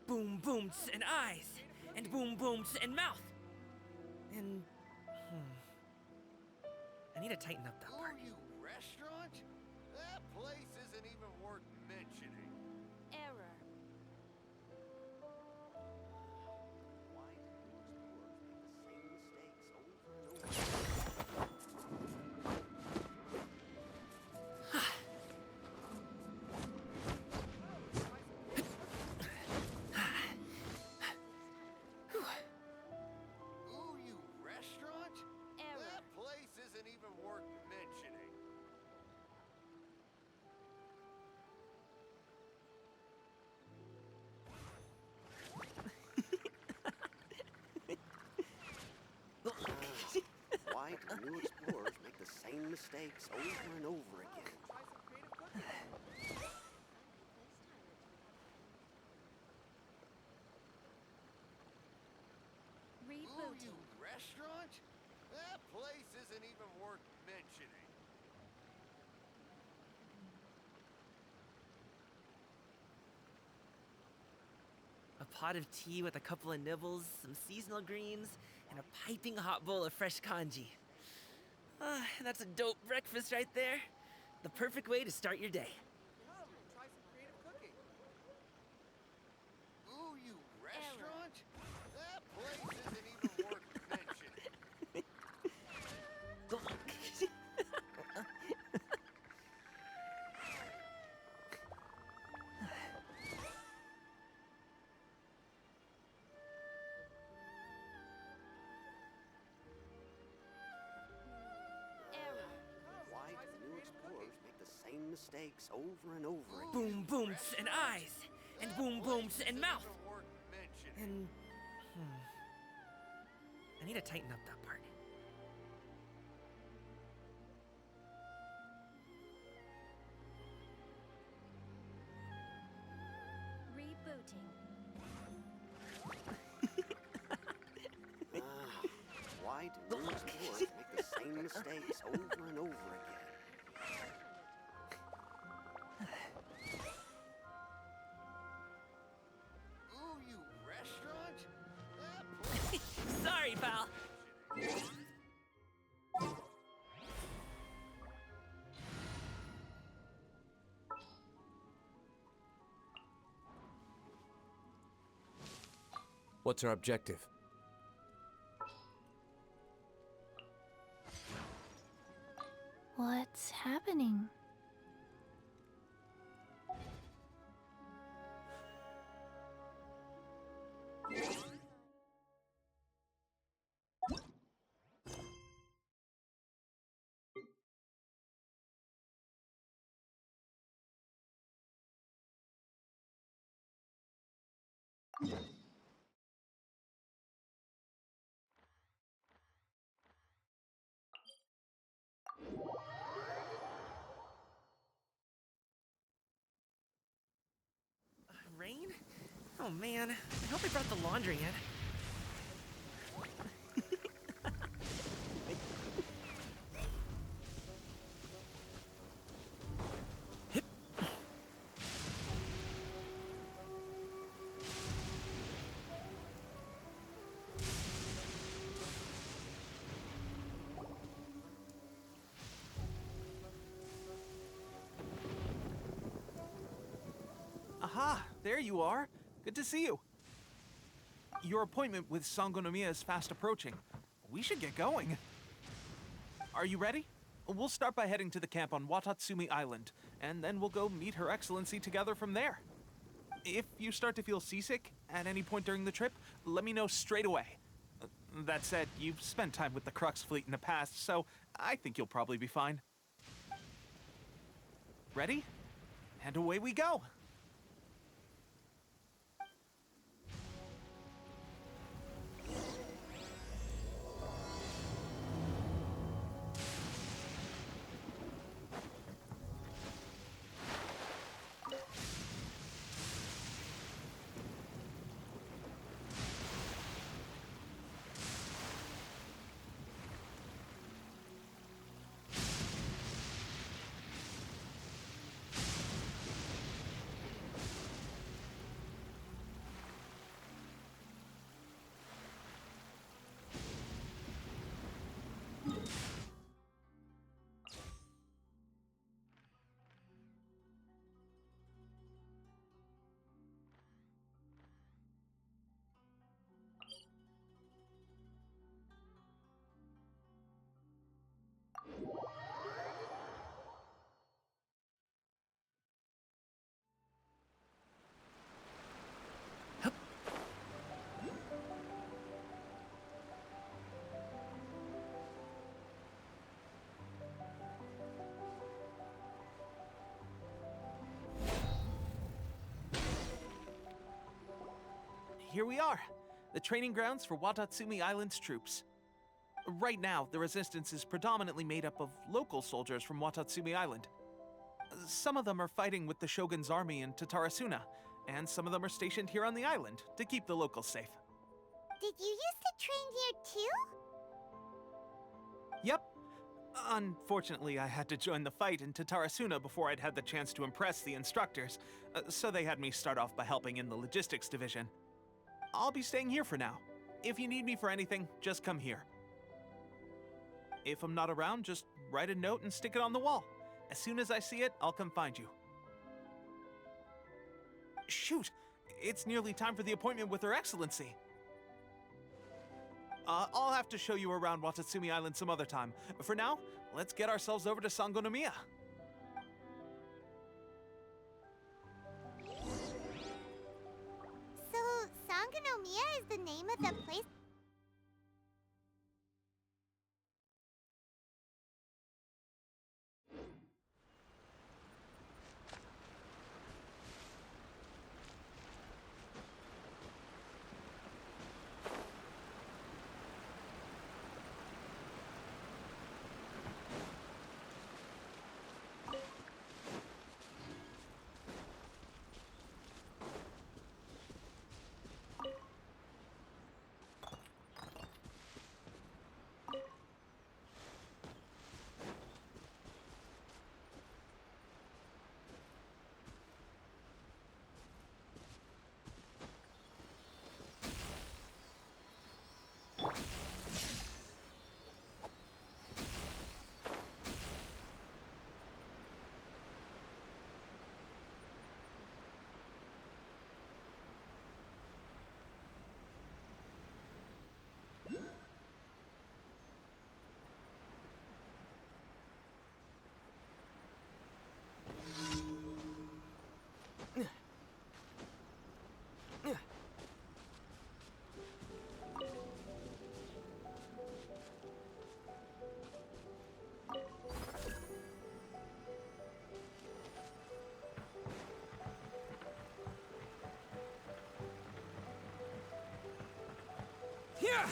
boom booms and eyes, and boom booms and mouth. And I need to tighten up that part. Ooh, you restaurant? That place isn't even worth mentioning. Error. Why do explorers make the same mistakes over and over? Ooh, you restaurant? Error. That place isn't even worth mentioning. Why do new explorers make the same mistakes over and over again? Ooh, Rebooting. you restaurant? That place isn't even worth mentioning. A pot of tea with a couple of nibbles, some seasonal greens, and a piping hot bowl of fresh kanji. That's a dope breakfast right there. The perfect way to start your day. Come, try some creative cooking. Ooh, you restaurant? That place isn't even worth mentioning. Error. Why do new explorers make the same mistakes over and over again? Boom booms and eyes, and boom booms and mouth. Isn't worth mentioning. And I need to tighten up that part. Rebooting. Why do new explorers make the same mistakes over and over again? Ooh, you restaurant? That place Sorry, pal. What's our objective? What's happening? Rain? Oh man, I hope I brought the laundry in. Hip. Aha, there you are. Good to see you. Your appointment with Sangonomiya is fast approaching. We should get going. Are you ready? We'll start by heading to the camp on Watatsumi Island, and then we'll go meet Her Excellency together from there. If you start to feel seasick at any point during the trip, let me know straight away. That said, you've spent time with the Crux fleet in the past, so I think you'll probably be fine. Ready? And away we go! here we are. The training grounds for Watatsumi Island's troops. Right now, the resistance is predominantly made up of local soldiers from Watatsumi Island. Some of them are fighting with the Shogun's army in Tatarasuna, and some of them are stationed here on the island to keep the locals safe. Did you used to train here too? Yep. Unfortunately, I had to join the fight in Tatarasuna before I'd had the chance to impress the instructors, so they had me start off by helping in the logistics division. I'll be staying here for now. If you need me for anything, just come here. If I'm not around, just write a note and stick it on the wall. As soon as I see it, I'll come find you. Shoot! It's nearly time for the appointment with Her Excellency. I'll have to show you around Watatsumi Island some other time. For now, let's get ourselves over to Sangonomiya. So, Sangonomiya is the name of the place? Yeah!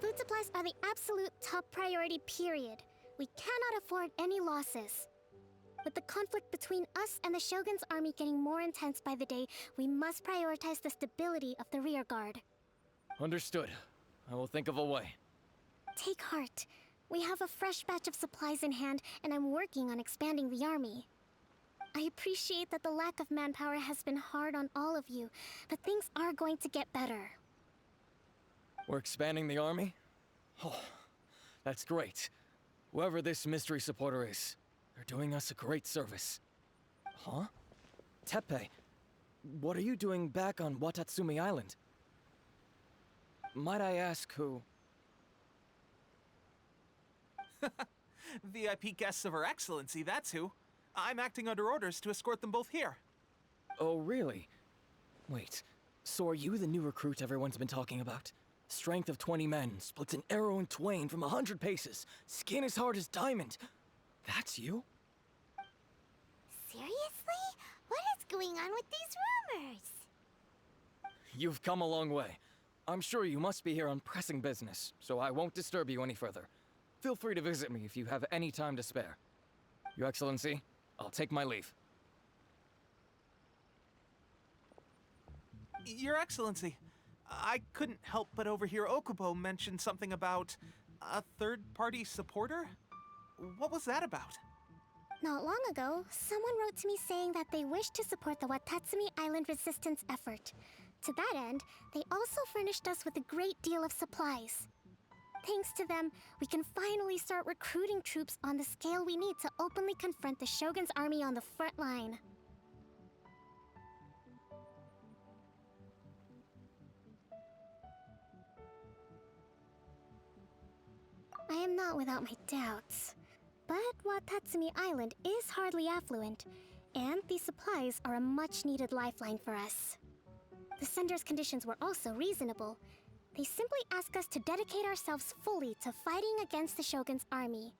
Food supplies are the absolute top priority, period. We cannot afford any losses. With the conflict between us and the Shogun's army getting more intense by the day, we must prioritize the stability of the rear guard. Understood. I will think of a way. Take heart. We have a fresh batch of supplies in hand, and I'm working on expanding the army. I appreciate that the lack of manpower has been hard on all of you, but things are going to get better. We're expanding the army? Oh, that's great. Whoever this mystery supporter is, they're doing us a great service. Huh? Teppei, what are you doing back on Watatsumi Island? Might I ask who? VIP guests of Her Excellency, that's who. I'm acting under orders to escort them both here. Oh, really? Wait, so are you the new recruit everyone's been talking about? Strength of 20 men, splits an arrow in twain from 100 paces, skin as hard as diamond. That's you? Seriously? What is going on with these rumors? You've come a long way. I'm sure you must be here on pressing business, so I won't disturb you any further. Feel free to visit me if you have any time to spare. Your Excellency, I'll take my leave. Your Excellency, I couldn't help but overhear Okubo mention something about a third-party supporter? What was that about? Not long ago, someone wrote to me saying that they wish to support the Watatsumi Island resistance effort. To that end, they also furnished us with a great deal of supplies. Thanks to them, we can finally start recruiting troops on the scale we need to openly confront the Shogun's army on the front line. I am not without my doubts. But Watatsumi Island is hardly affluent, and these supplies are a much-needed lifeline for us. The sender's conditions were also reasonable. They simply ask us to dedicate ourselves fully to fighting against the Shogun's army.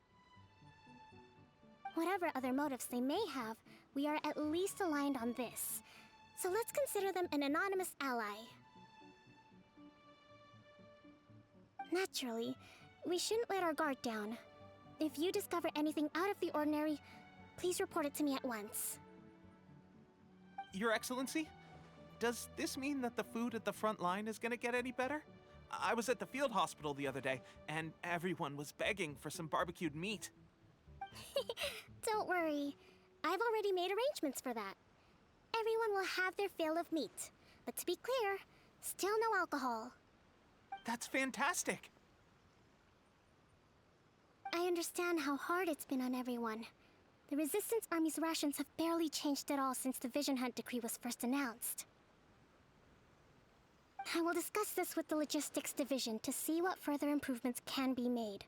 Whatever other motives they may have, we are at least aligned on this. So let's consider them an anonymous ally. Naturally, we shouldn't let our guard down. If you discover anything out of the ordinary, please report it to me at once. Your Excellency, does this mean that the food at the front line is gonna get any better? I was at the field hospital the other day, and everyone was begging for some barbecued meat. Don't worry. I've already made arrangements for that. Everyone will have their fill of meat. But to be clear, still no alcohol. That's fantastic! I understand how hard it's been on everyone. The Resistance Army's rations have barely changed at all since the Vision Hunt decree was first announced. I will discuss this with the Logistics Division to see what further improvements can be made.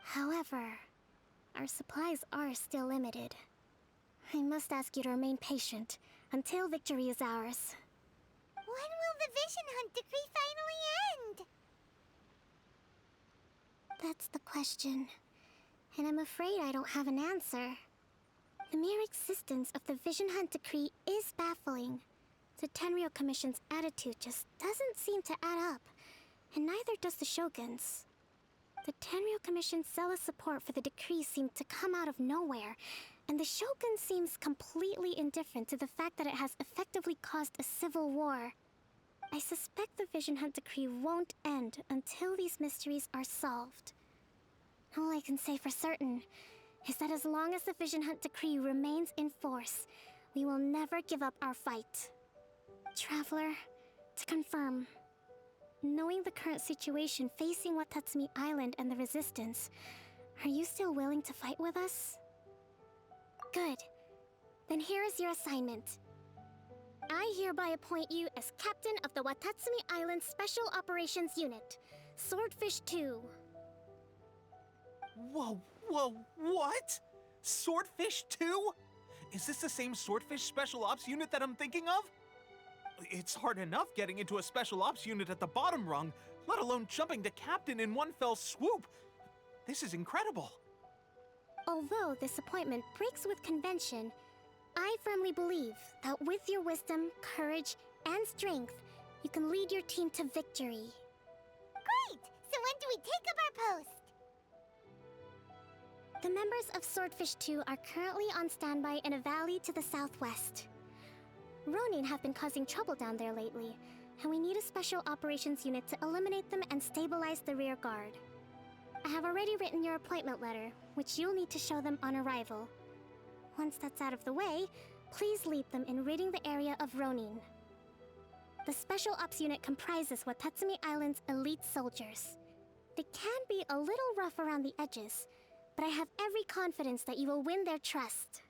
However, our supplies are still limited. I must ask you to remain patient until victory is ours. When will the Vision Hunt decree finally end? That's the question. And I'm afraid I don't have an answer. The mere existence of the Vision Hunt decree is baffling. The Tenryou Commission's attitude just doesn't seem to add up, and neither does the Shogun's. The Tenryou Commission's zealous support for the decree seemed to come out of nowhere, and the Shogun seems completely indifferent to the fact that it has effectively caused a civil war. I suspect the Vision Hunt decree won't end until these mysteries are solved. All I can say for certain is that as long as the Vision Hunt decree remains in force, we will never give up our fight. Traveler, to confirm, knowing the current situation facing Watatsumi Island and the Resistance, are you still willing to fight with us? Good. Then here is your assignment. I hereby appoint you as captain of the Watatsumi Island Special Operations Unit, Swordfish 2. Whoa, what? Swordfish 2? Is this the same Swordfish Special Ops unit that I'm thinking of? It's hard enough getting into a Special Ops unit at the bottom rung, let alone jumping to captain in one fell swoop. This is incredible. Although this appointment breaks with convention, I firmly believe that with your wisdom, courage, and strength, you can lead your team to victory. Great! So when do we take up our post? The members of Swordfish 2 are currently on standby in a valley to the southwest. Ronin have been causing trouble down there lately, and we need a special operations unit to eliminate them and stabilize the rear guard. I have already written your appointment letter, which you'll need to show them on arrival. Once that's out of the way, please lead them in ridding the area of Ronin. The Special Ops unit comprises Watatsumi Island's elite soldiers. They can be a little rough around the edges, but I have every confidence that you will win their trust.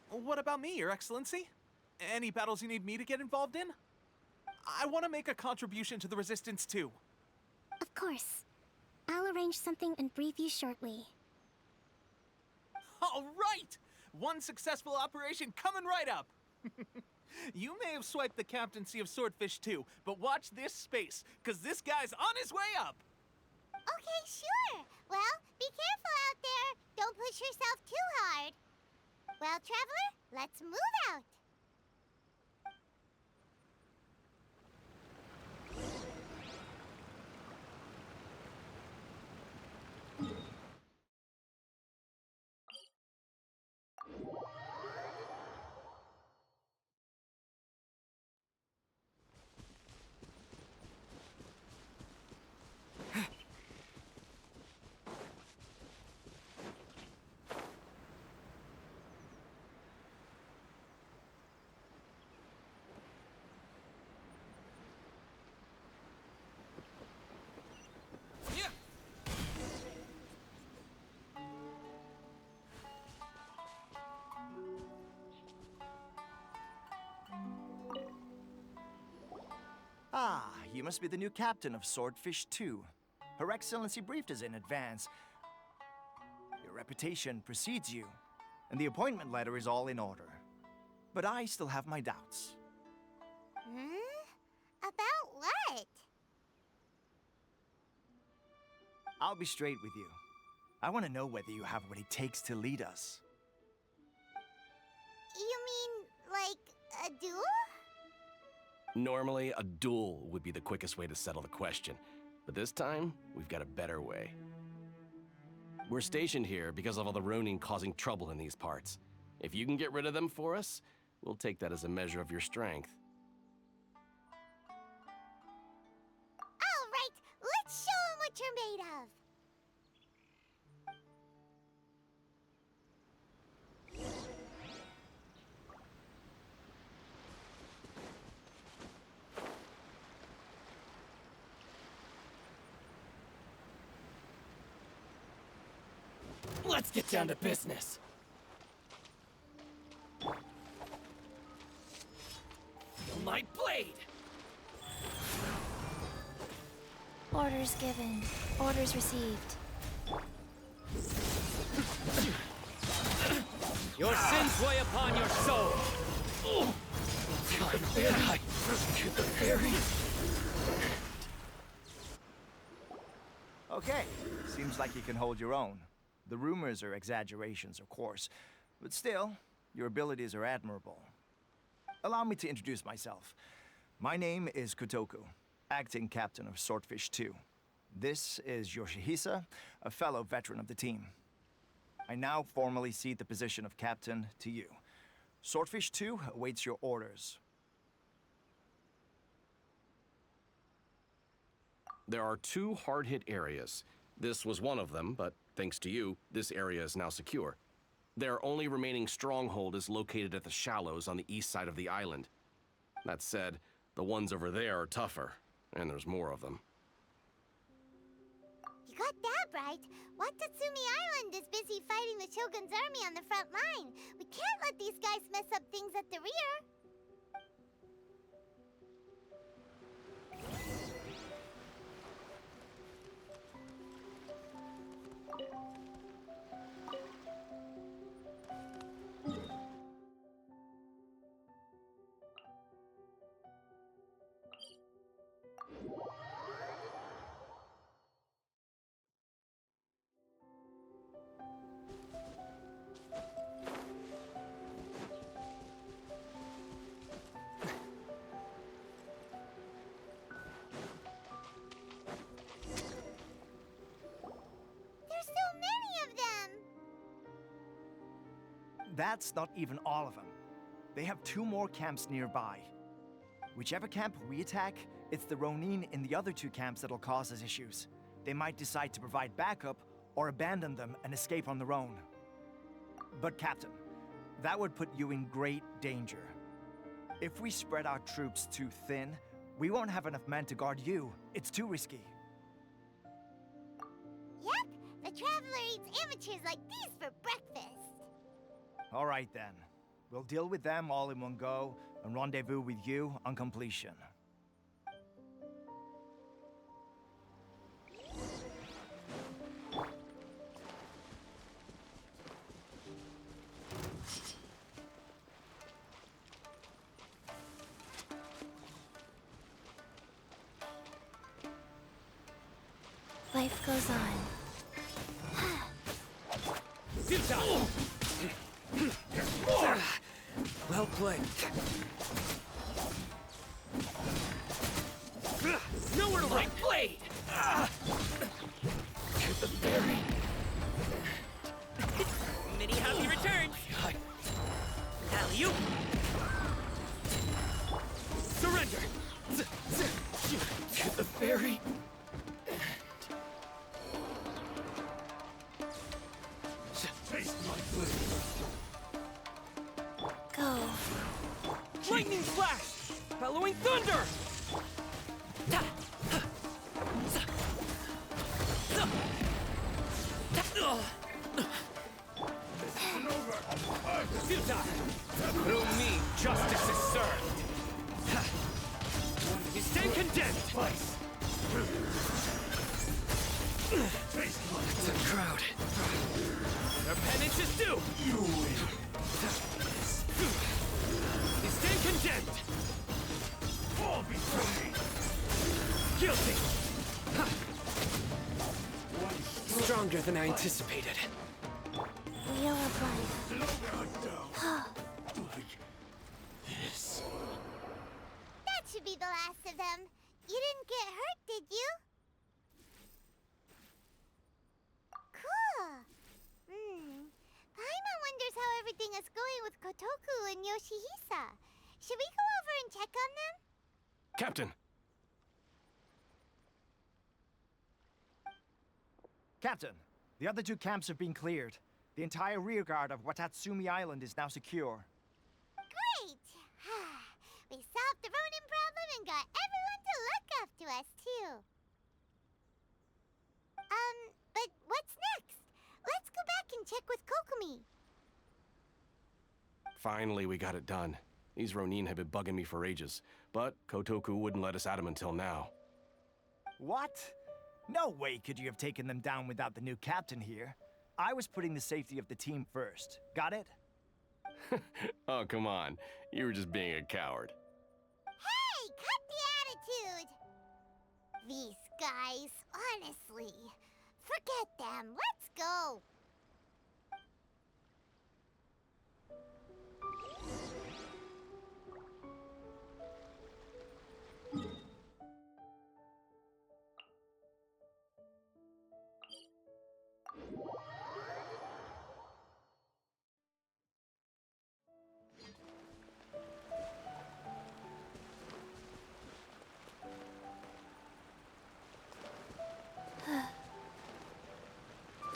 What about me, Your Excellency? Any battles you need me to get involved in? I want to make a contribution to the Resistance too. Of course. I'll arrange something and brief you shortly. All right! One successful operation coming right up! You may have swiped the captaincy of Swordfish 2, but watch this space, because this guy's on his way up! Okay, sure. Well, be careful out there. Don't push yourself too hard. Well, Traveler, let's move out. Ah, you must be the new captain of Swordfish 2. Her Excellency briefed us in advance. Your reputation precedes you, and the appointment letter is all in order. But I still have my doubts. About what? I'll be straight with you. I want to know whether you have what it takes to lead us. You mean, like, a duel? Normally, a duel would be the quickest way to settle the question. But this time, we've got a better way. We're stationed here because of all the Ronin causing trouble in these parts. If you can get rid of them for us, we'll take that as a measure of your strength. All right, let's show 'em what you're made of. Let's get down to business. Feel my blade! Orders given. Orders received. Your sins weigh upon your soul! To the fairy! Okay, seems like you can hold your own. The rumors are exaggerations, of course, but still, your abilities are admirable. Allow me to introduce myself. My name is Kotoku, acting captain of Swordfish 2. This is Yoshihisa, a fellow veteran of the team. I now formally cede the position of captain to you. Swordfish 2 awaits your orders. There are 2 hard-hit areas. This was one of them, but thanks to you, this area is now secure. Their only remaining stronghold is located at the shallows on the east side of the island. That said, the ones over there are tougher, and there's more of them. You got that right. Watatsumi Island is busy fighting the Shogun's army on the front line. We can't let these guys mess up things at the rear. There's so many of them! That's not even all of them. They have 2 more camps nearby. Whichever camp we attack, it's the Ronin in the other 2 camps that'll cause us issues. They might decide to provide backup or abandon them and escape on their own. But Captain, that would put you in great danger. If we spread our troops too thin, we won't have enough men to guard you. It's too risky. Yep, the Traveler eats amateurs like these for breakfast. All right then. We'll deal with them all in one go and rendezvous with you on completion. Life goes on. Well played. Nowhere to right blade! To the fairy. Many happy returns. Alley-oop. Surrender! To the fairy. Go. Lightning flash! Bellowing thunder! Through me, justice is served. You stand condemned! It's a crowd. Their penance is due! You win. You stand condemned! All before me! Guilty! Stronger than I anticipated. We are blind. This. That should be the last of them. You didn't get hurt, did you? Cool. Paimon wonders how everything is going with Kotoku and Yoshihisa. Should we go over and check on them? Captain! Captain, the other two camps have been cleared. The entire rearguard of Watatsumi Island is now secure. Great! We solved the Ronin problem and got everyone to look after us, too. But what's next? Let's go back and check with Kokumi. Finally, we got it done. These Ronin have been bugging me for ages, but Kotoku wouldn't let us at them until now. What? No way could you have taken them down without the new captain here. I was putting the safety of the team first. Got it? Oh, come on. You were just being a coward. Hey, cut the attitude! These guys, honestly. Forget them. Let's go.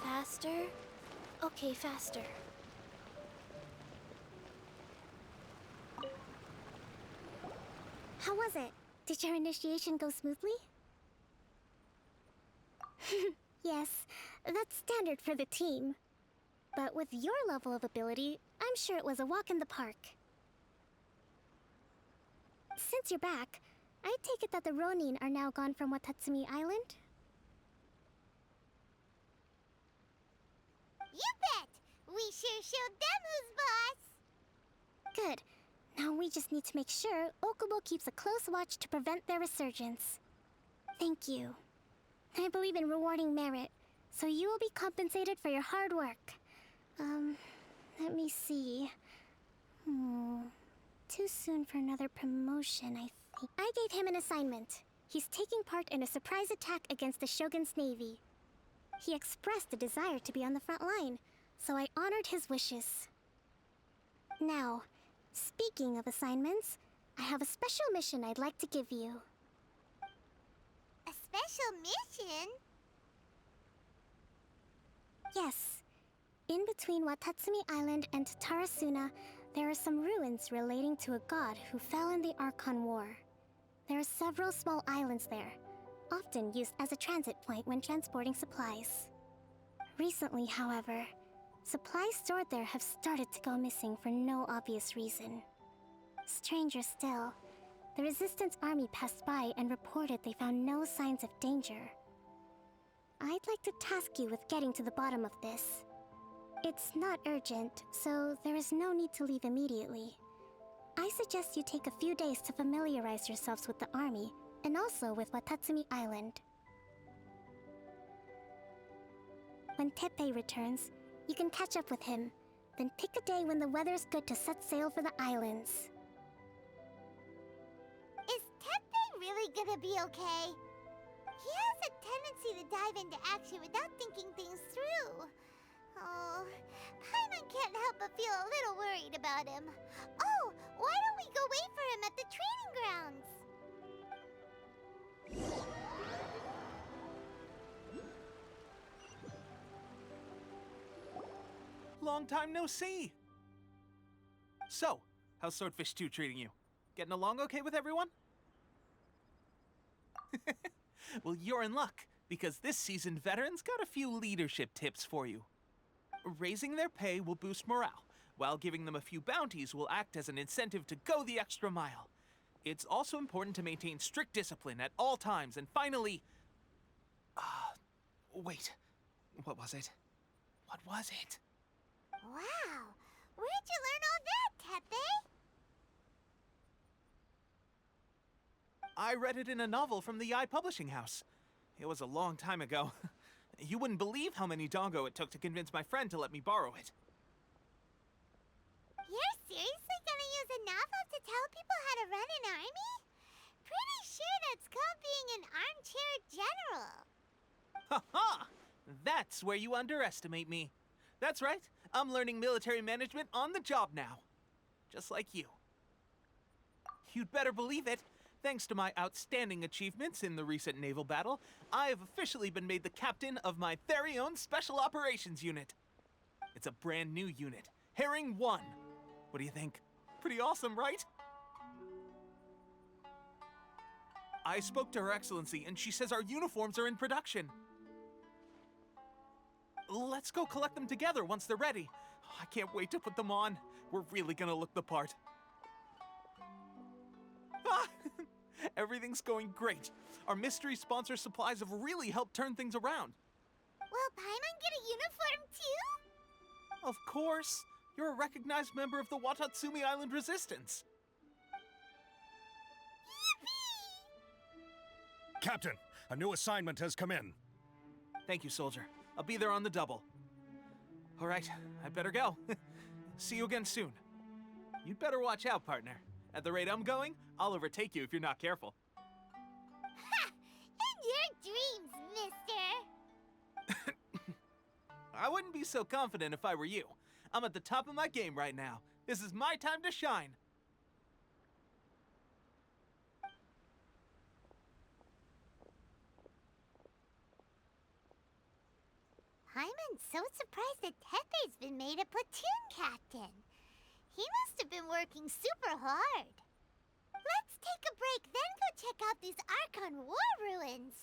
Faster? Okay, faster. How was it? Did your initiation go smoothly? Yes, that's standard for the team. But with your level of ability, I'm sure it was a walk in the park. Since you're back, I take it that the Ronin are now gone from Watatsumi Island? You bet! We sure showed them who's boss! Good. Now we just need to make sure Okubo keeps a close watch to prevent their resurgence. Thank you. I believe in rewarding merit, so you will be compensated for your hard work. Let me see. Too soon for another promotion, I think. I gave him an assignment. He's taking part in a surprise attack against the Shogun's navy. He expressed a desire to be on the front line, so I honored his wishes. Now, speaking of assignments, I have a special mission I'd like to give you. A special mission? Yes. In between Watatsumi Island and Tarasuna, there are some ruins relating to a god who fell in the Archon War. There are several small islands there, often used as a transit point when transporting supplies. Recently, however, supplies stored there have started to go missing for no obvious reason. Stranger still, the Resistance army passed by and reported they found no signs of danger. I'd like to task you with getting to the bottom of this. It's not urgent, so there is no need to leave immediately. I suggest you take a few days to familiarize yourselves with the army, and also with Watatsumi Island. When Teppei returns, you can catch up with him, then pick a day when the weather's good to set sail for the islands. Is Teppei really gonna be okay? He has a tendency to dive into action without thinking things through. Oh, Paimon can't help but feel a little worried about him. Oh, why don't we go wait for him at the training grounds? Long time no see! So, how's Swordfish 2 treating you? Getting along okay with everyone? Well, you're in luck, because this seasoned veteran's got a few leadership tips for you. Raising their pay will boost morale, while giving them a few bounties will act as an incentive to go the extra mile. It's also important to maintain strict discipline at all times, and finally... Wait. What was it? What was it? Wow, where'd you learn all that, Tepe? I read it in a novel from the Publishing House. It was a long time ago. You wouldn't believe how many dongo it took to convince my friend to let me borrow it. You're seriously gonna use a novel to tell people how to run an army? Pretty sure that's called being an armchair general. Ha ha! That's where you underestimate me. That's right. I'm learning military management on the job now. Just like you. You'd better believe it. Thanks to my outstanding achievements in the recent naval battle, I have officially been made the captain of my very own Special Operations Unit. It's a brand new unit, Herring 1. What do you think? Pretty awesome, right? I spoke to Her Excellency, and she says our uniforms are in production. Let's go collect them together once they're ready. I can't wait to put them on. We're really gonna look the part. Ah, everything's going great. Our mystery sponsor supplies have really helped turn things around. Will Paimon get a uniform too? Of course. You're a recognized member of the Watatsumi Island Resistance. Yippee! Captain, a new assignment has come in. Thank you, soldier. I'll be there on the double. All right, I'd better go. See you again soon. You'd better watch out, partner. At the rate I'm going, I'll overtake you if you're not careful. Ha! In your dreams, mister! I wouldn't be so confident if I were you. I'm at the top of my game right now. This is my time to shine. Paimon's so surprised that Tepe's been made a platoon captain. He must have been working super hard. Let's take a break, then go check out these Archon War ruins.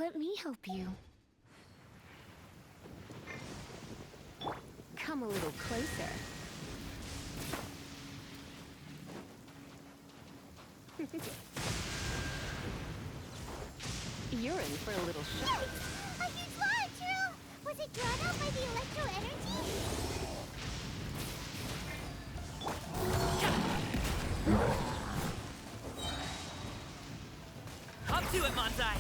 Let me help you. Come a little closer. You're in for a little shock. A huge true! Was it drawn out by the electro energy? Hop to it, Montai!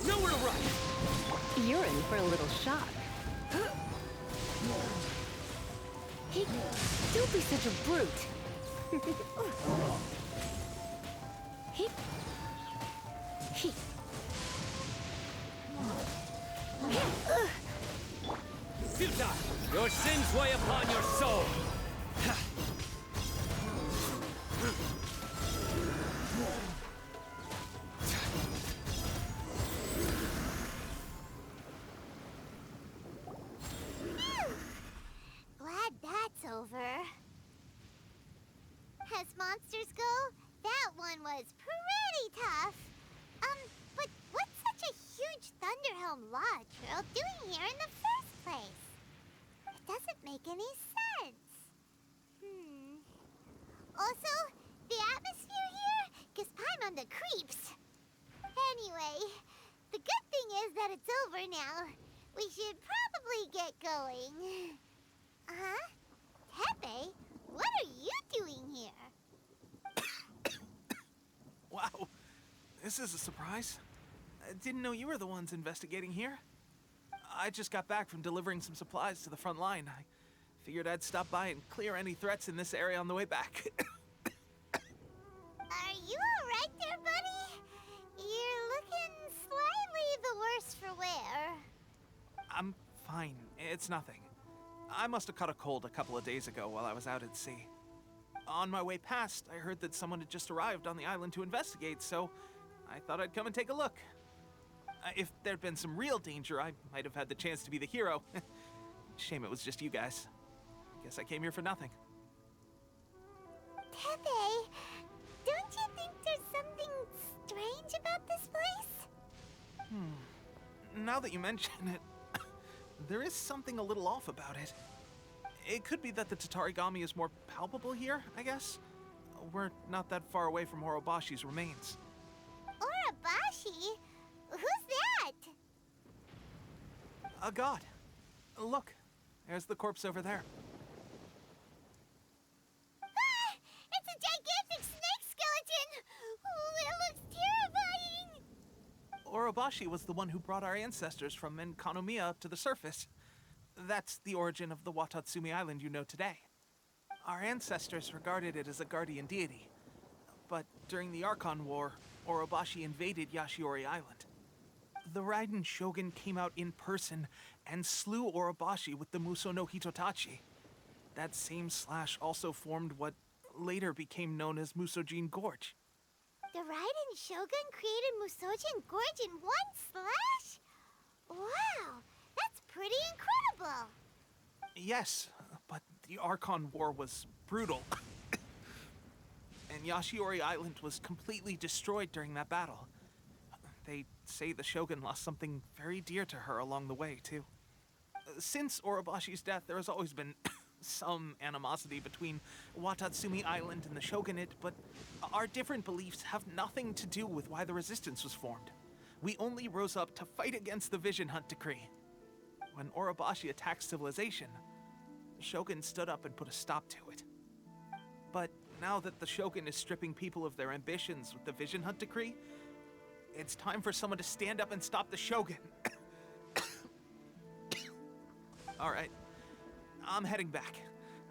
Nowhere to run! You're in for a little shock. Hey, don't be such a brute. Hey. Hey. Futa! Your sins weigh upon your soul! Glad that's over. As monsters go, that one was pretty tough. But what's such a huge Thunderhelm Lodge Trail doing here in the first place? It doesn't make any sense. Also, the atmosphere here gives Paimon the creeps. Anyway, the good thing is that it's over now. We should probably get going. Huh? Tepe, what are you doing here? Wow, this is a surprise. I didn't know you were the ones investigating here. I just got back from delivering some supplies to the front line. I figured I'd stop by and clear any threats in this area on the way back. Are you alright there, buddy? You're looking slightly the worse for wear. I'm fine. It's nothing. I must have caught a cold a couple of days ago while I was out at sea. On my way past, I heard that someone had just arrived on the island to investigate, so I thought I'd come and take a look. If there'd been some real danger, I might have had the chance to be the hero. Shame it was just you guys. Guess I came here for nothing. Tepe, don't you think there's something strange about this place? Now that you mention it, there is something a little off about it. It could be that the Tatarigami is more palpable here, I guess. We're not that far away from Orobashi's remains. Orobashi? Who's that? A god. Look, there's the corpse over there. Ah! It's a gigantic snake skeleton! Oh, it looks terrifying! Orobashi was the one who brought our ancestors from Enkonomiya up to the surface. That's the origin of the Watatsumi Island you know today. Our ancestors regarded it as a guardian deity. But during the Archon War, Orobashi invaded Yashiori Island. The Raiden Shogun came out in person and slew Orobashi with the Muso no Hitotachi. That same slash also formed what later became known as Musojin Gorge. The Raiden Shogun created Musojin Gorge in one slash? Wow, that's pretty incredible! Yes, but the Archon War was brutal. And Yashiori Island was completely destroyed during that battle. They say the Shogun lost something very dear to her along the way, too. Since Orobashi's death, there has always been some animosity between Watatsumi Island and the Shogunate, but our different beliefs have nothing to do with why the resistance was formed. We only rose up to fight against the Vision Hunt Decree. When Orobashi attacked civilization, the Shogun stood up and put a stop to it. But now that the Shogun is stripping people of their ambitions with the Vision Hunt Decree, it's time for someone to stand up and stop the Shogun. All right, I'm heading back.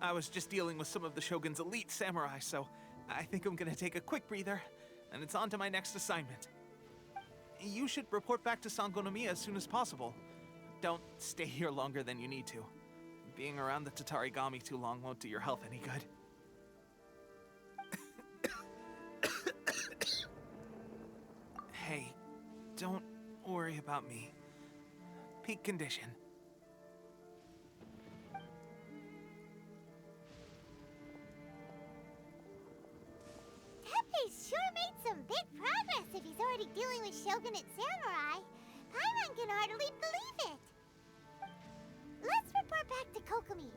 I was just dealing with some of the Shogun's elite samurai, so I think I'm gonna take a quick breather, and it's on to my next assignment. You should report back to Sangonomiya as soon as possible. Don't stay here longer than you need to. Being around the Tatarigami too long won't do your health any good. Hey, don't worry about me. Peak condition. He's sure made some big progress if he's already dealing with shogunate samurai. Paimon can hardly believe it. Let's report back to Kokomi.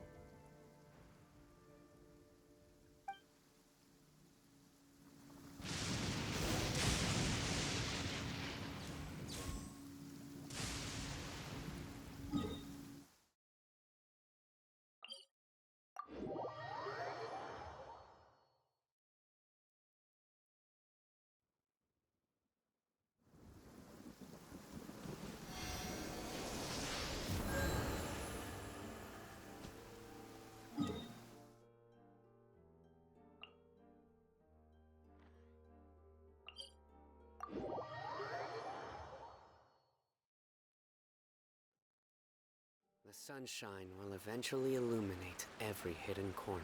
The sunshine will eventually illuminate every hidden corner.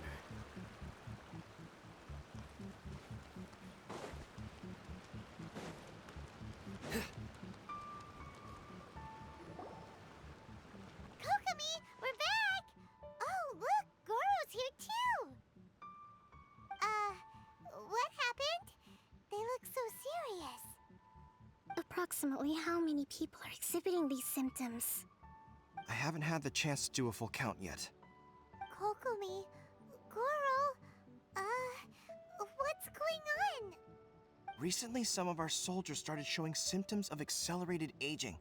Kokomi, we're back! Oh, look, Goro's here too! What happened? They look so serious. Approximately how many people are exhibiting these symptoms? I haven't had the chance to do a full count yet. Kokomi, Goro, what's going on? Recently, some of our soldiers started showing symptoms of accelerated aging.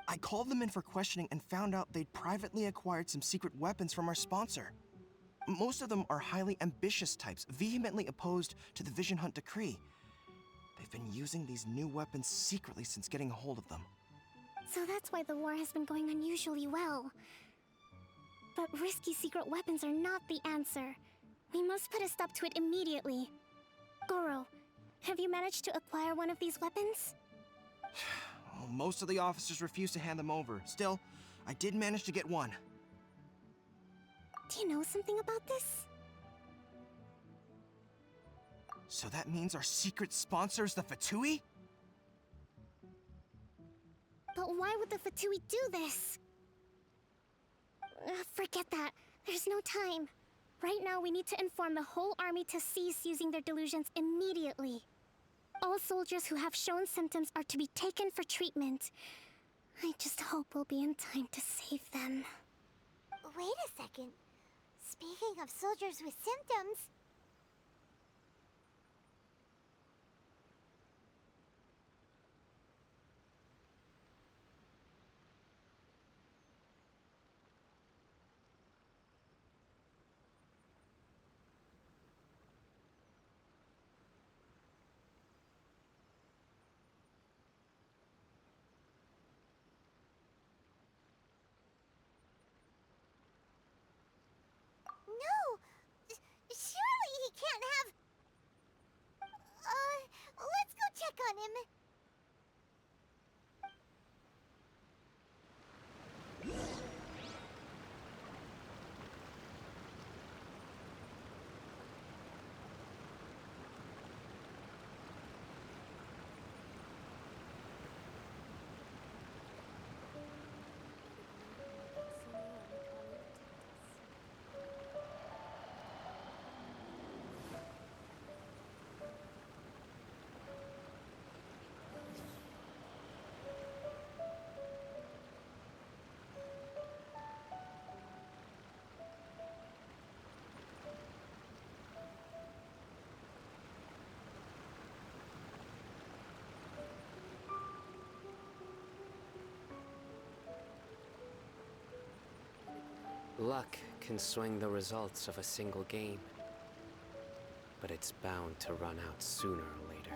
I called them in for questioning and found out they'd privately acquired some secret weapons from our sponsor. Most of them are highly ambitious types, vehemently opposed to the Vision Hunt decree. They've been using these new weapons secretly since getting a hold of them. So that's why the war has been going unusually well. But risky secret weapons are not the answer. We must put a stop to it immediately. Goro, have you managed to acquire one of these weapons? Well, most of the officers refuse to hand them over. Still, I did manage to get one. Do you know something about this? So that means our secret sponsor is the Fatui? But why would the Fatui do this? Forget that. There's no time. Right now, we need to inform the whole army to cease using their delusions immediately. All soldiers who have shown symptoms are to be taken for treatment. I just hope we'll be in time to save them. Wait a second. Speaking of soldiers with symptoms... No! Surely he can't have... let's go check on him. Luck can swing the results of a single game, but it's bound to run out sooner or later.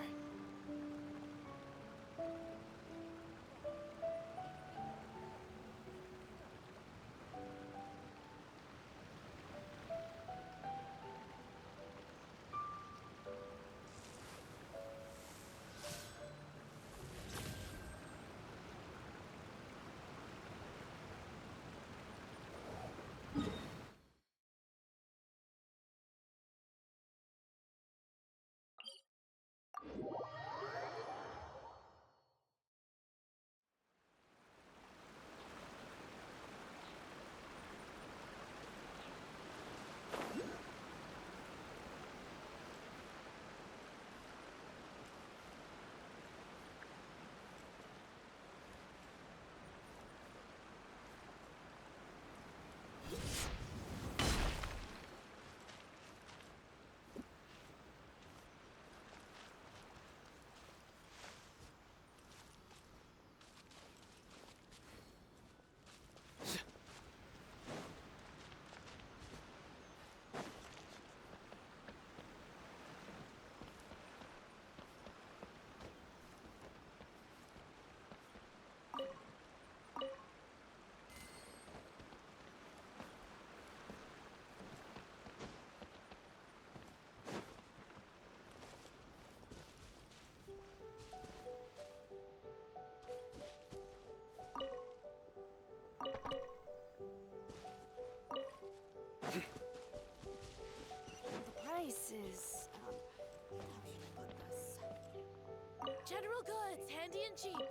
General goods, handy and cheap.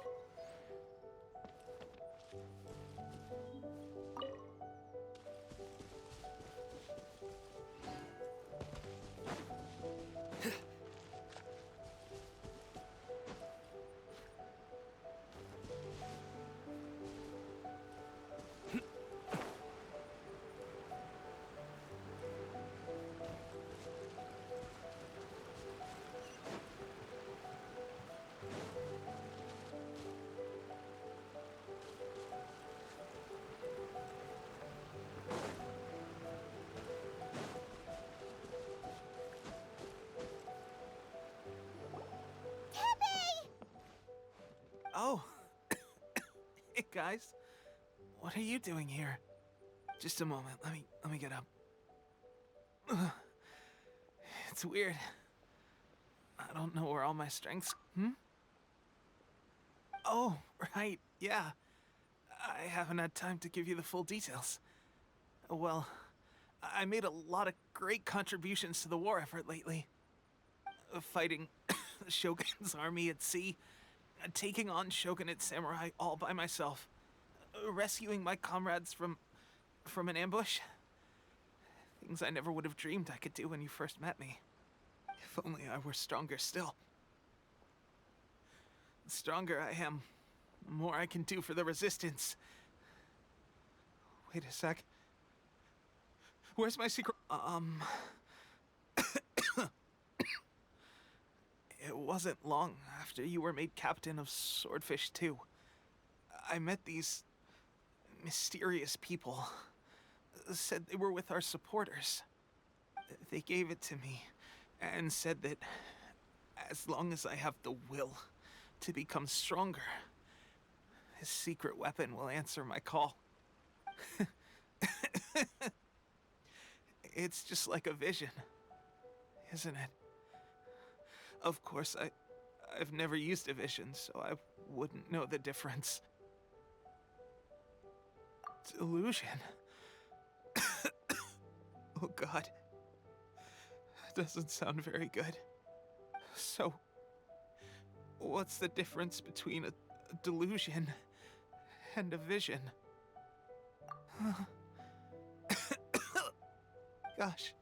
Oh. Hey, guys. What are you doing here? Just a moment. Let me get up. Ugh. It's weird. I don't know where all my strengths... Oh, right. Yeah. I haven't had time to give you the full details. Well, I made a lot of great contributions to the war effort lately. Fighting the Shogun's army at sea, taking on Shogunate samurai all by myself, rescuing my comrades from an ambush. Things I never would have dreamed I could do when you first met me. If only I were stronger still. The stronger I am, the more I can do for the Resistance. Wait a sec. Where's my secret? It wasn't long after you were made captain of Swordfish 2. I met these mysterious people. Said they were with our supporters. They gave it to me and said that as long as I have the will to become stronger, his secret weapon will answer my call. It's just like a vision, isn't it? Of course, I've never used a vision, so I wouldn't know the difference. Delusion? Oh God. That doesn't sound very good. So, what's the difference between a delusion and a vision? Gosh.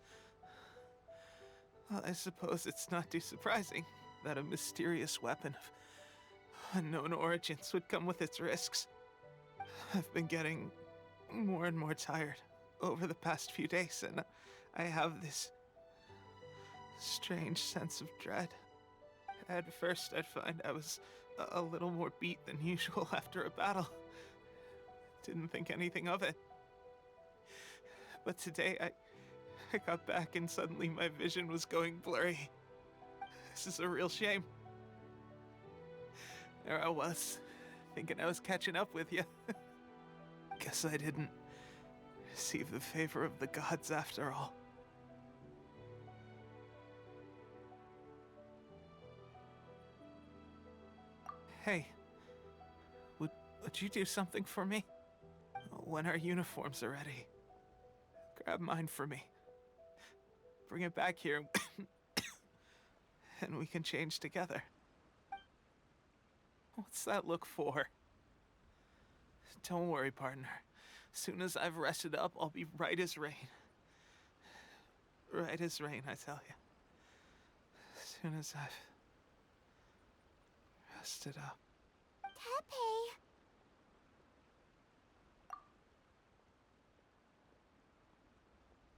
Well, I suppose it's not too surprising that a mysterious weapon of unknown origins would come with its risks. I've been getting more and more tired over the past few days, and I have this strange sense of dread. At first, I'd find I was a little more beat than usual after a battle. Didn't think anything of it. But today, I got back and suddenly my vision was going blurry. This is a real shame. There I was, thinking I was catching up with you. Guess I didn't receive the favor of the gods after all. Hey, would you do something for me? When our uniforms are ready, grab mine for me. Bring it back here, and we can change together. What's that look for? Don't worry, partner. As soon as I've rested up, I'll be right as rain. Right as rain, I tell you. As soon as I've rested up. Tepe!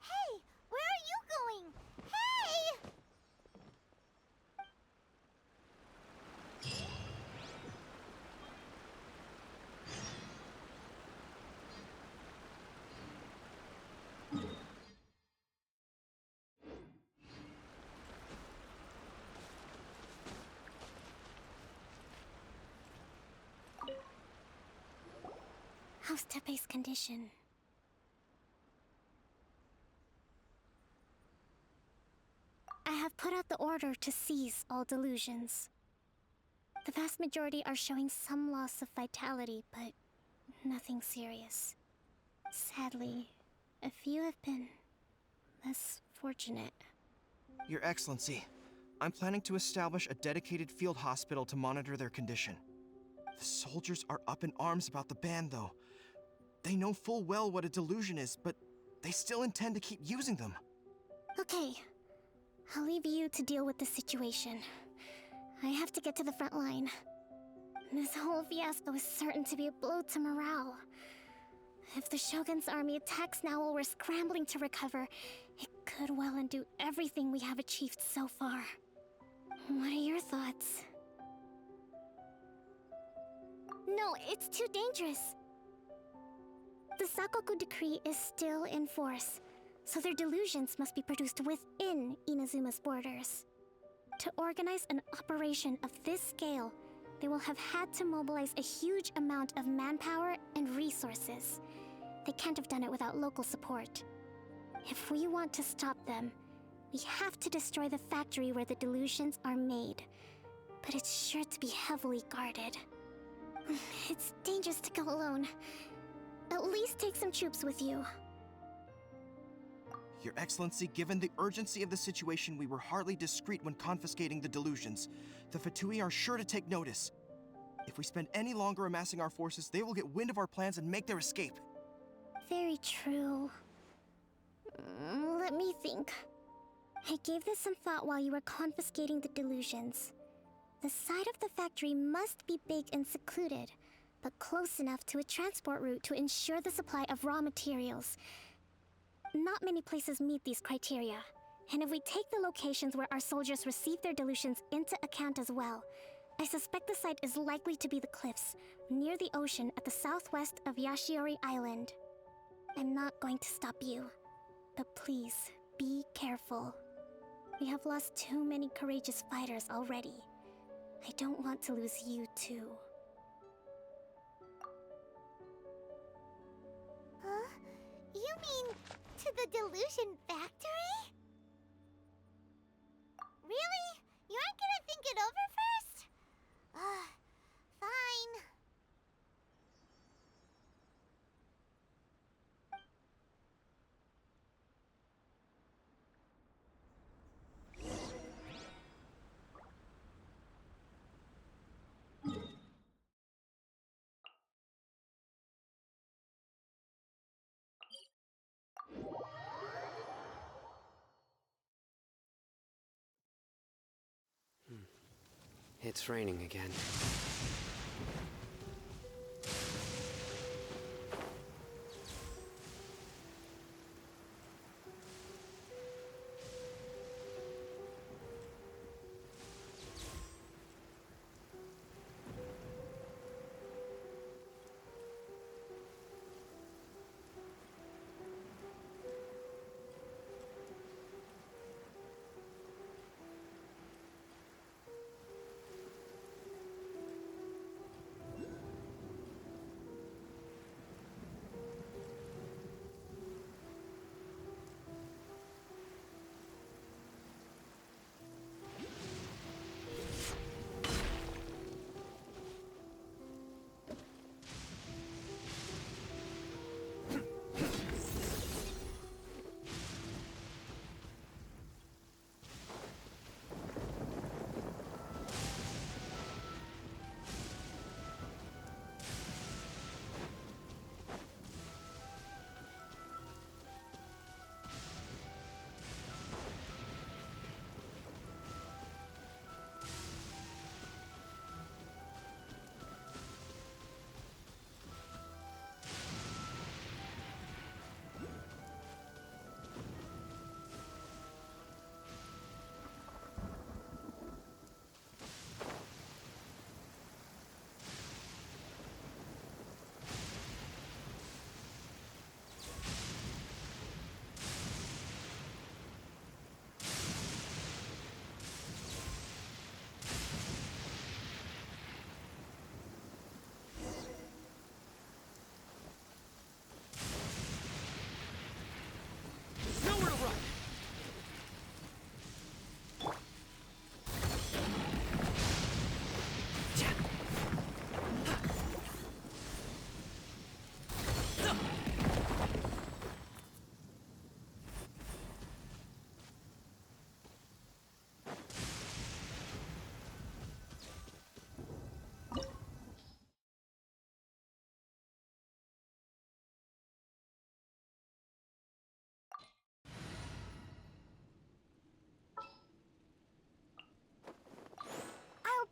Hey! Where are you going? Hey! How's Tepe's condition? I have put out the order to seize all delusions. The vast majority are showing some loss of vitality, but nothing serious. Sadly, a few have been less fortunate. Your Excellency, I'm planning to establish a dedicated field hospital to monitor their condition. The soldiers are up in arms about the ban, though. They know full well what a delusion is, but they still intend to keep using them. Okay. I'll leave you to deal with the situation. I have to get to the front line. This whole fiasco is certain to be a blow to morale. If the Shogun's army attacks now while we're scrambling to recover, it could well undo everything we have achieved so far. What are your thoughts? No, it's too dangerous. The Sakoku decree is still in force, so their delusions must be produced within Inazuma's borders. To organize an operation of this scale, they will have had to mobilize a huge amount of manpower and resources. They can't have done it without local support. If we want to stop them, we have to destroy the factory where the delusions are made. But it's sure to be heavily guarded. It's dangerous to go alone. At least take some troops with you. Your Excellency, given the urgency of the situation, we were hardly discreet when confiscating the delusions. The Fatui are sure to take notice. If we spend any longer amassing our forces, they will get wind of our plans and make their escape. Very true. Let me think. I gave this some thought while you were confiscating the delusions. The side of the factory must be big and secluded, but close enough to a transport route to ensure the supply of raw materials. Not many places meet these criteria, and if we take the locations where our soldiers receive their delusions into account as well, I suspect the site is likely to be the cliffs, near the ocean at the southwest of Yashiori Island. I'm not going to stop you, but please, be careful. We have lost too many courageous fighters already. I don't want to lose you too. Huh? You mean to the delusion factory? Really? You aren't gonna think it over first? Fine. It's raining again.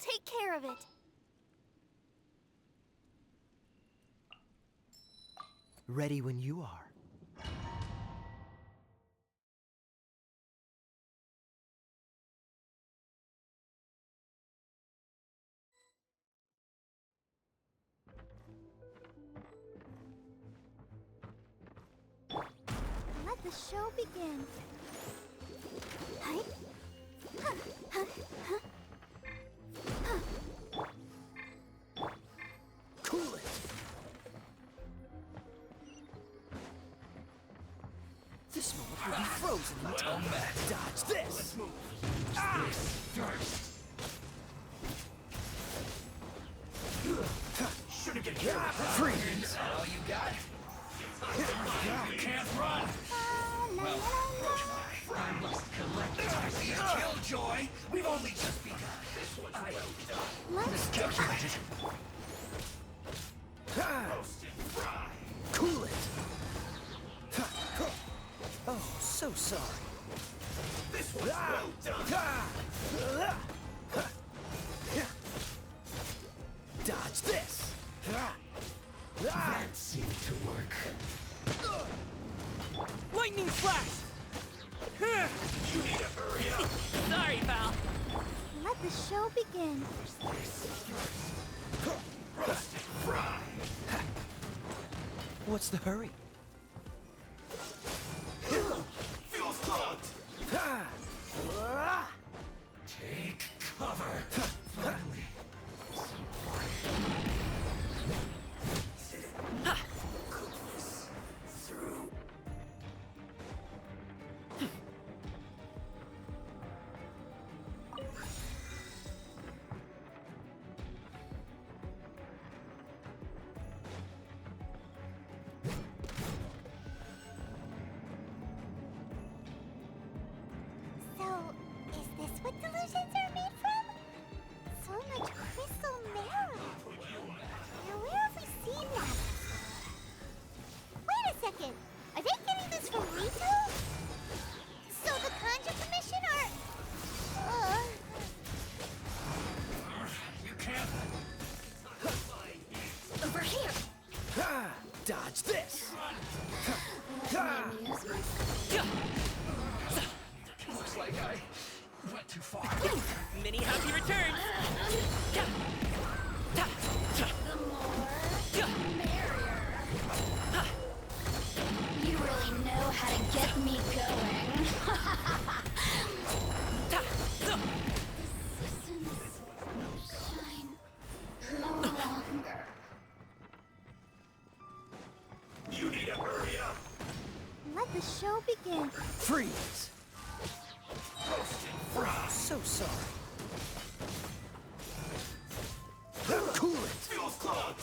take care of it. Ready when you are. Let the show begin. Hi. Huh. Huh. Huh. Huh. Cool it! This moment will be frozen in time. Dodge this! Let's move. Ah! First. Should've get careful. Freeze! All you got? You can't run! Well, I must collect the killjoy. We've only just begun. This one's well done. Miscalculated. Roasted fry. Cool it. Oh, so sorry. This one's well done. Dodge this. That seemed to work. Lightning flash! You need to hurry up. Sorry, pal. let the show begin. Roasted fry. What's the hurry? Feels clogged. Take cover. Finally. Through. So, is this what delusions are made from? So much crystal marrow. Now where have we seen that before? Wait a second. Are they getting this from Rito? So the Conjure Commission are... You can't. Over here. Dodge this. Looks like I went too far. Many happy returns! The more, the merrier. You really know how to get me going. Shine no longer. You need to hurry up. Let the show begin. Freeze. Oh, so sorry. Cool it. Feels clogged.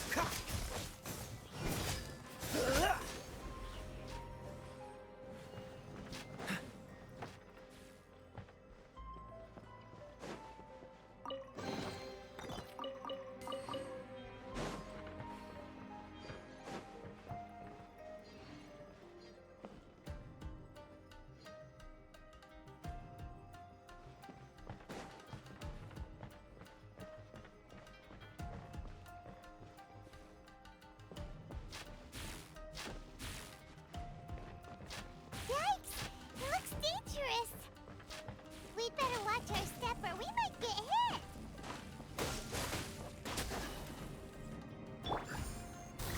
Yikes! It looks dangerous. We'd better watch our step or we might get hit.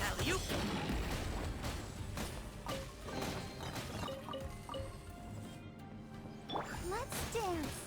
Alley-oop! Let's dance.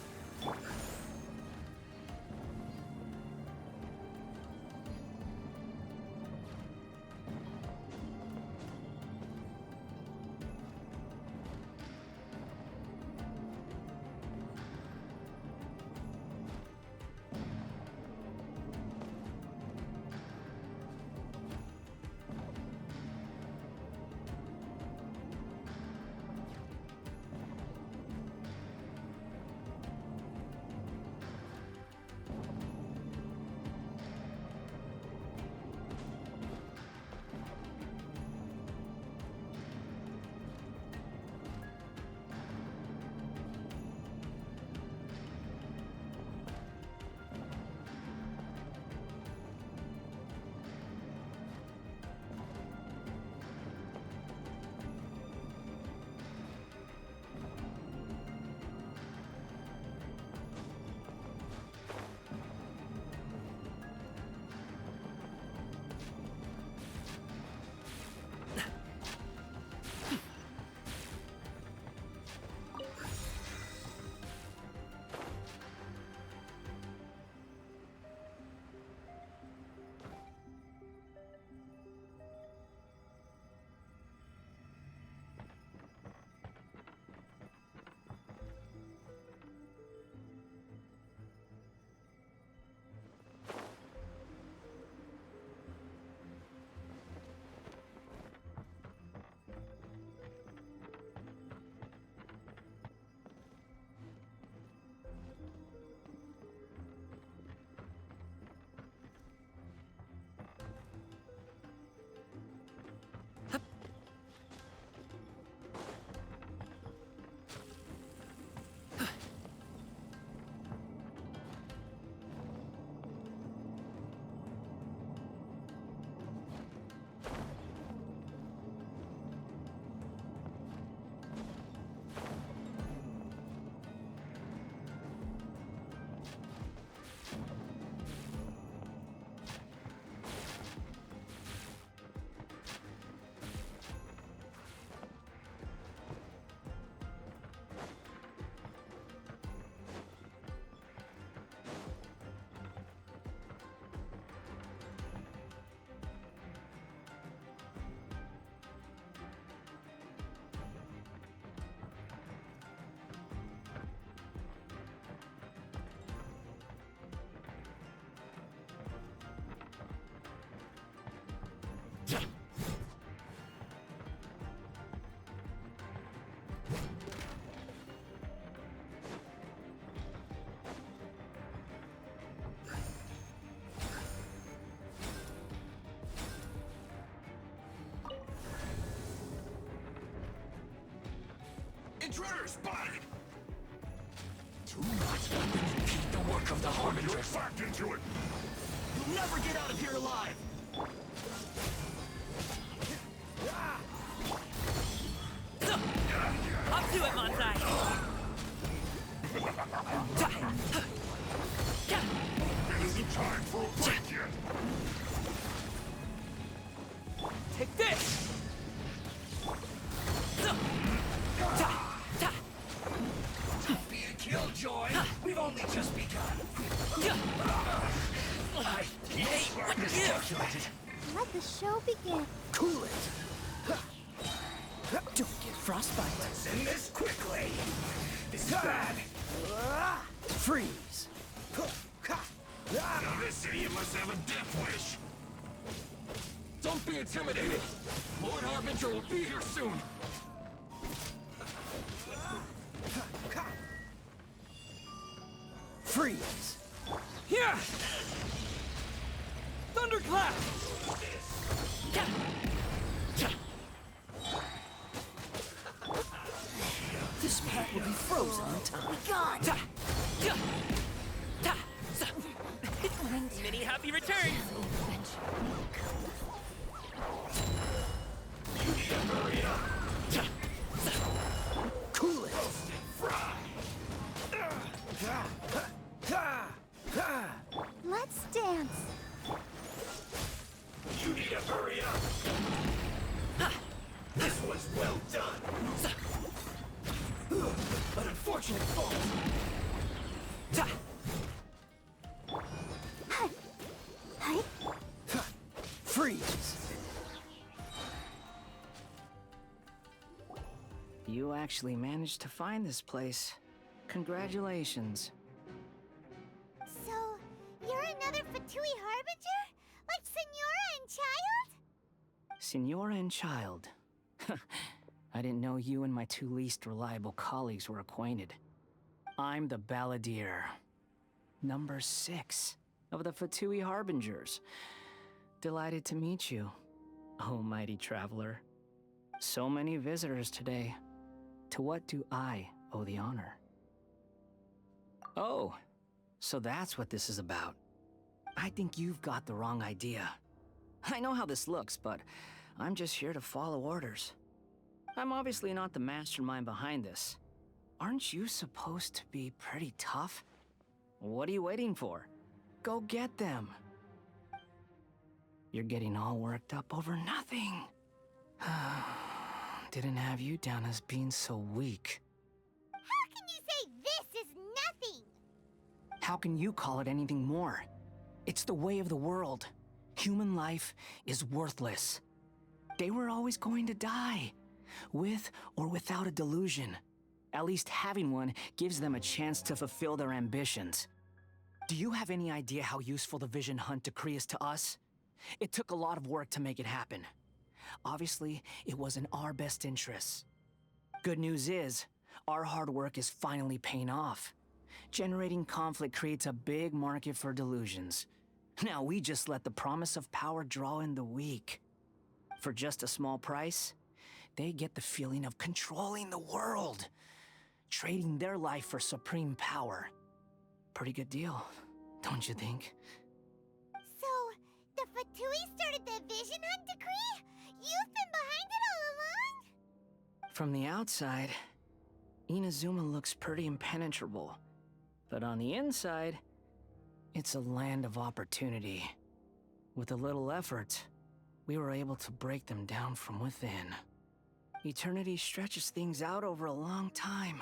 Intruder spotted! Too much. Keep the work of the Harbinger. You're backed into it! You'll never get out of here alive! Up to it, Montai! It isn't time for a break yet! Take this! Don't be a killjoy! We've only just begun! I hate what is calculated! Let the show begin. Cool it! Don't get frostbite! Let's end this quickly! This is bad! Freeze! Now this idiot must have a death wish! Don't be intimidated! Lord Harbinger will be here soon! Freeze! Here! Thunderclap! This man will be frozen in time. Many happy returns! You need to hurry up! Cool it! Let's dance. You need to hurry up! This was well done! An unfortunate fault! Freeze! You actually managed to find this place. Congratulations. So, you're another Fatui Harbinger? Like Senora and Child? Senora and Child. I didn't know you and my two least reliable colleagues were acquainted. I'm the Balladeer. Number 6 of the Fatui Harbingers. Delighted to meet you, oh mighty traveler. So many visitors today. To what do I owe the honor? Oh, so that's what this is about. I think you've got the wrong idea. I know how this looks, but I'm just here to follow orders. I'm obviously not the mastermind behind this. Aren't you supposed to be pretty tough? What are you waiting for? Go get them. You're getting all worked up over nothing. Didn't have you down as being so weak. How can you say this is nothing? How can you call it anything more? It's the way of the world. Human life is worthless. They were always going to die, with or without a delusion. At least having one gives them a chance to fulfill their ambitions. Do you have any idea how useful the Vision Hunt decree is to us? It took a lot of work to make it happen. Obviously, it was in our best interests. Good news is, our hard work is finally paying off. Generating conflict creates a big market for delusions. Now we just let the promise of power draw in the weak. For just a small price, they get the feeling of controlling the world, trading their life for supreme power. Pretty good deal, don't you think? So, the Fatui started the Vision Hunt decree? You've been behind it all along? From the outside, INAZUMA looks pretty impenetrable. But on the inside, it's a land of opportunity. With a little effort, we were able to break them down from within. Eternity stretches things out over a long time,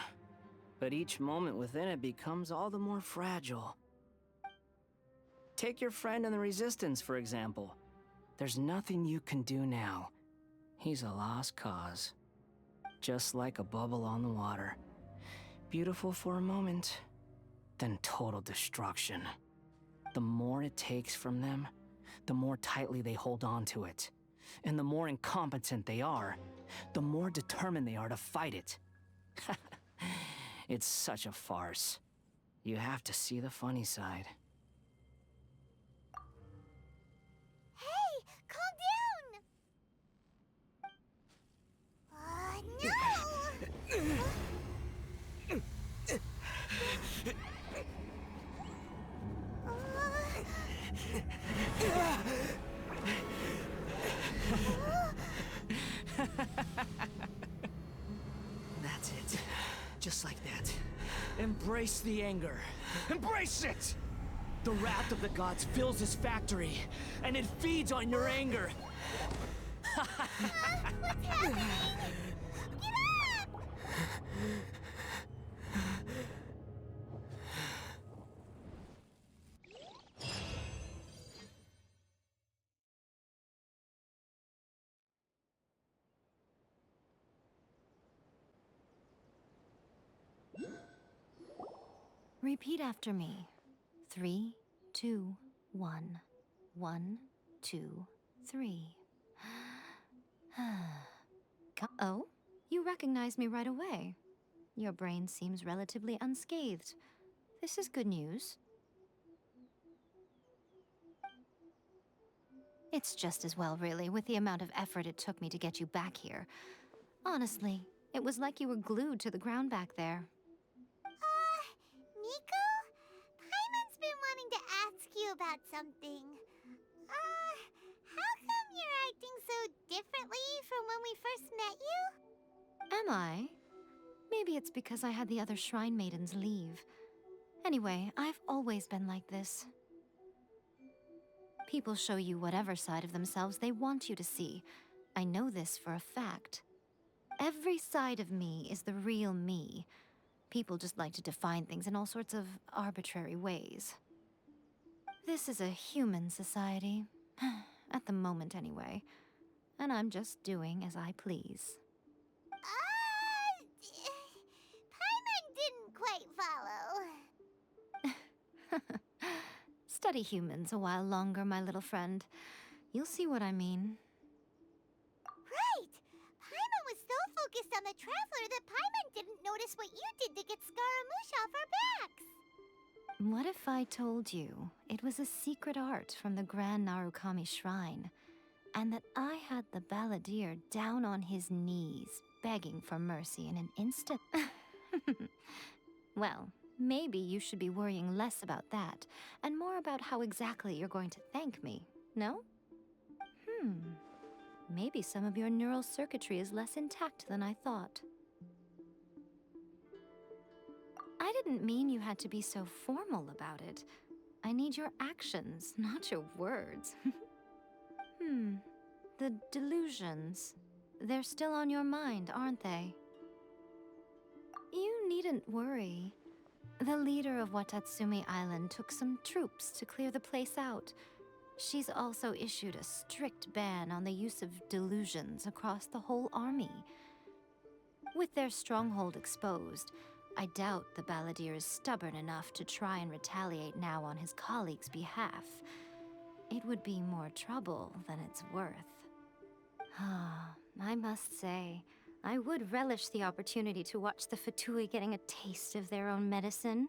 but each moment within it becomes all the more fragile. Take your friend in the Resistance, for example. There's nothing you can do now. He's a lost cause. Just like a bubble on the water. Beautiful for a moment, then total destruction. The more it takes from them, the more tightly they hold on to it. And the more incompetent they are, the more determined they are to fight it. It's such a farce. You have to see the funny side. Hey, calm down! No! Just like that. Embrace the anger. Embrace it! The wrath of the gods fills his factory, and it feeds on your anger. What's happening? Get up! Repeat after me. 3, 2, 1. 1, 2, 3. Oh, you recognize me right away. Your brain seems relatively unscathed. This is good news. It's just as well, really, with the amount of effort it took me to get you back here. Honestly, it was like you were glued to the ground back there. Nico? Paimon's been wanting to ask you about something. How come you're acting so differently from when we first met you? Am I? Maybe it's because I had the other Shrine Maidens leave. Anyway, I've always been like this. People show you whatever side of themselves they want you to see. I know this for a fact. Every side of me is the real me. People just like to define things in all sorts of arbitrary ways. This is a human society. At the moment, anyway. And I'm just doing as I please. Paimon didn't quite follow. Study humans a while longer, my little friend. You'll see what I mean. Right! Paimon was so focused on the Traveler that Paimon didn't notice what you did to get Scaramouche off our backs. What if I told you it was a secret art from the Grand Narukami Shrine, and that I had the balladeer down on his knees, begging for mercy in an instant? Well, maybe you should be worrying less about that, and more about how exactly you're going to thank me, no? Maybe some of your neural circuitry is less intact than I thought. I didn't mean you had to be so formal about it. I need your actions, not your words. The delusions. They're still on your mind, aren't they? You needn't worry. The leader of Watatsumi Island took some troops to clear the place out. She's also issued a strict ban on the use of delusions across the whole army. With their stronghold exposed, I doubt the balladeer is stubborn enough to try and retaliate now on his colleagues' behalf. It would be more trouble than it's worth. I must say, I would relish the opportunity to watch the Fatui getting a taste of their own medicine.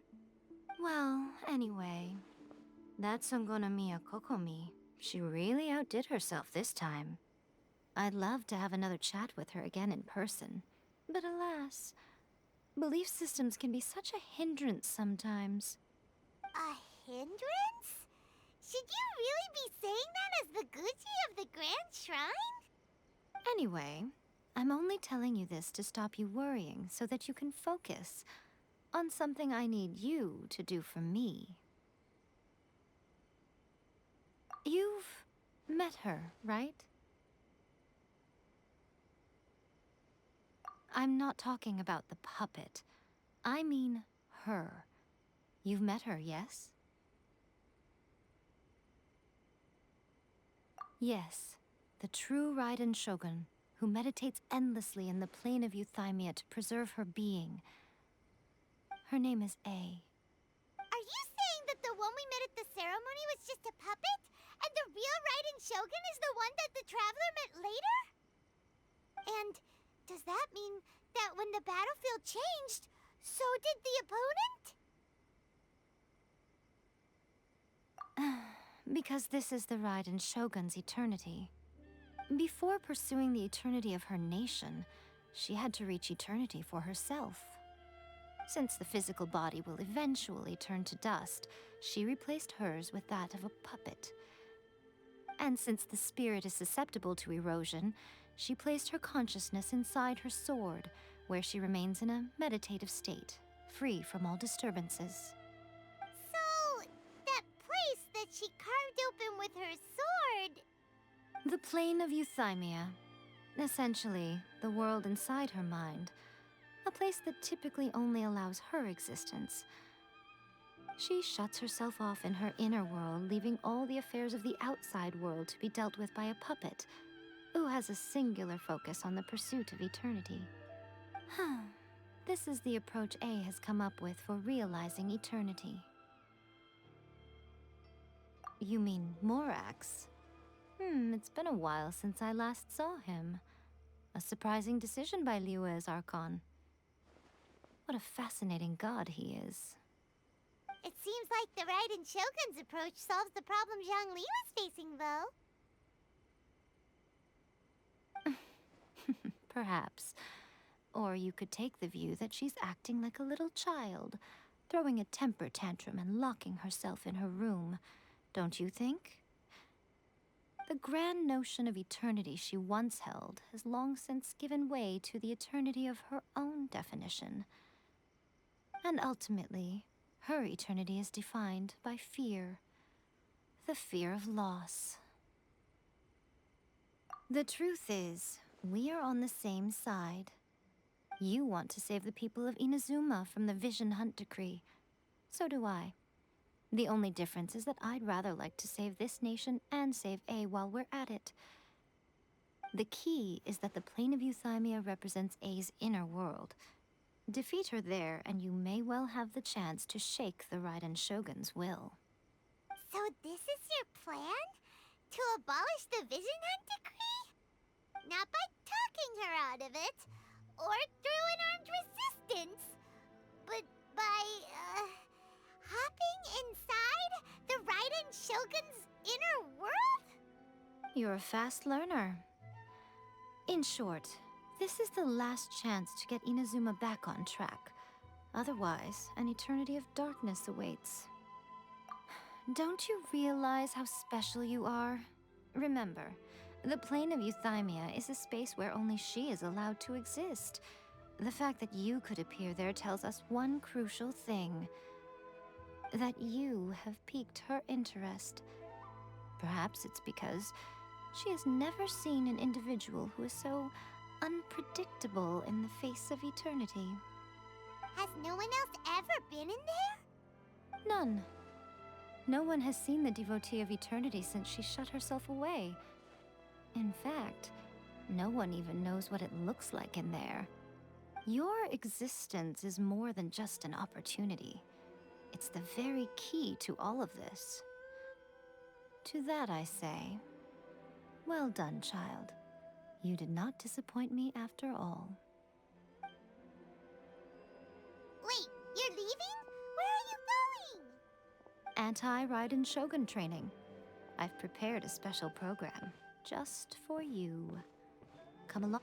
Well, anyway, that Sangonomiya Kokomi, she really outdid herself this time. I'd love to have another chat with her again in person, but alas, belief systems can be such a hindrance sometimes. A hindrance? Should you really be saying that as the Gucci of the Grand Shrine? Anyway, I'm only telling you this to stop you worrying so that you can focus on something I need you to do for me. You've met her, right? I'm not talking about the puppet. I mean her. You've met her, yes? Yes, the true Raiden Shogun, who meditates endlessly in the plane of Euthymia to preserve her being. Her name is A. Are you saying that the one we met at the ceremony was just a puppet? And the real Raiden Shogun is the one that the Traveler met later? And does that mean that when the battlefield changed, so did the opponent? Because this is the Raiden Shogun's eternity. Before pursuing the eternity of her nation, she had to reach eternity for herself. Since the physical body will eventually turn to dust, she replaced hers with that of a puppet. And since the spirit is susceptible to erosion, she placed her consciousness inside her sword, where she remains in a meditative state, free from all disturbances. So, that place that she carved open with her sword... The plane of euthymia. Essentially, the world inside her mind. A place that typically only allows her existence. She shuts herself off in her inner world, leaving all the affairs of the outside world to be dealt with by a puppet, who has a singular focus on the pursuit of eternity. This is the approach A has come up with for realizing eternity. You mean Morax? It's been a while since I last saw him. A surprising decision by Liyue's Archon. What a fascinating god he is. It seems like the Raiden Shogun's approach solves the problem Zhang Li was facing, though. Perhaps. Or you could take the view that she's acting like a little child, throwing a temper tantrum and locking herself in her room. Don't you think? The grand notion of eternity she once held has long since given way to the eternity of her own definition. And ultimately, her eternity is defined by fear. The fear of loss. The truth is, we are on the same side. You want to save the people of INAZUMA from the Vision Hunt Decree. So do I. The only difference is that I'd rather like to save this nation and save A while we're at it. The key is that the plane of euthymia represents A's inner world. Defeat her there, and you may well have the chance to shake the Raiden Shogun's will. So this is your plan? To abolish the Vision Hunt Decree? Not by talking her out of it, or through an armed resistance, but by, hopping inside the Raiden Shogun's inner world? You're a fast learner. In short, this is the last chance to get INAZUMA back on track. Otherwise, an eternity of darkness awaits. Don't you realize how special you are? Remember, the plane of euthymia is a space where only she is allowed to exist. The fact that you could appear there tells us one crucial thing. That you have piqued her interest. Perhaps it's because she has never seen an individual who is so unpredictable in the face of eternity. Has no one else ever been in there? None. No one has seen the devotee of eternity since she shut herself away. In fact, no one even knows what it looks like in there. Your existence is more than just an opportunity. It's the very key to all of this. To that I say, well done, child. You did not disappoint me after all. Wait, you're leaving? Where are you going? Anti-Raiden Shogun training. I've prepared a special program just for you. Come along.